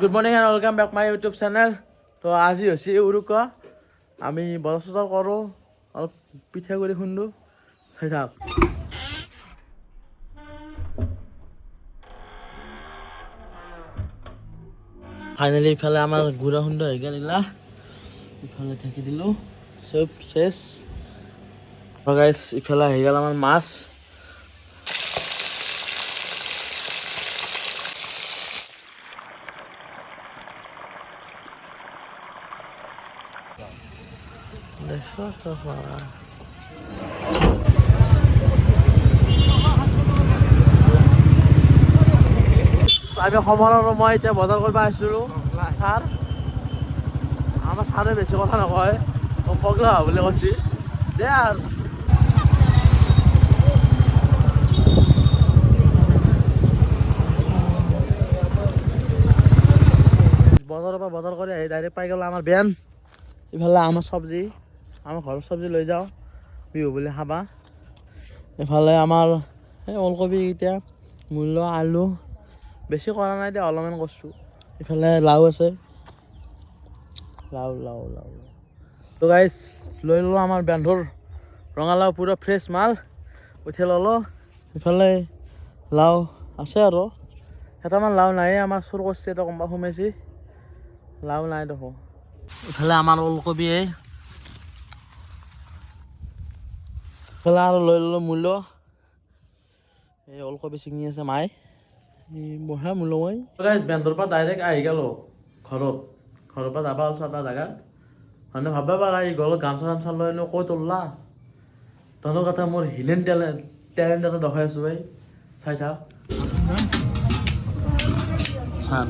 Good morning and welcome back my YouTube channel. তো আজি হৈছে উৰুকা আমি বজাৰ কৰো অলপ পিঠা কৰি খুন্দো চাই থাক ফাইনালি ইফালে আমাৰ গুড়া খুন্দা হৈ গেল ইলা ইফালে ঢাকি দিলো সব শেষ তো গাইস ইফালে হৈ গেল আমাৰ মাছ আমি সময়ৰ মই এতিয়া বজাৰ কৰিব আহিছিলোঁ ছাৰ আমাৰ ছাৰে বেছি কথা নকয় পগলা বুলি কৈছে দে আৰু বজাৰৰ পৰা বজাৰ কৰি আহি ডাইৰেক্ট পাই গ'ল আমাৰ বেন ইফালে আমাৰ চব্জি আমাৰ ঘৰৰ চব্জি লৈ যাওঁ বিহু বুলি খাবা ইফালে আমাৰ এই ওলকবি এতিয়া মূল্য আলু বেছি কৰা নাই দে অলপমান কৰিছোঁ ইফালে লাও আছে লাও লাও লাও তো গাইছ লৈ ল'লোঁ আমাৰ বেন্ধৰ ৰঙালাও পুৰা ফ্ৰেছ মাল উঠি ল'লোঁ ইফালে লাও আছে আৰু কেইটামান লাও নাই আমাৰ চুৰ কৰিছে এটা কোনোবা সোমাইছে লাও নাই দেখো ইফালে আমাৰ ওলকবি ইফালে আৰু লৈ ল'লোঁ মূল্য এই ওলকবি ছিঙি আছে মায়ে বঢ়িয়া মূল্য মই গাইছ বেন্দৰ পৰা ডাইৰেক্ট আহি গ'লো ঘৰৰ পৰা যাবা ওলছো এটা জেগাত মানে ভাববা পাৰা এই গলত গামছা চামছা লৈ কৈ তোলা তহঁতৰ কথা মোৰ হিডেন টেলেণ্ট এটা দেখাই আছোঁ ভাই চাই থাক চান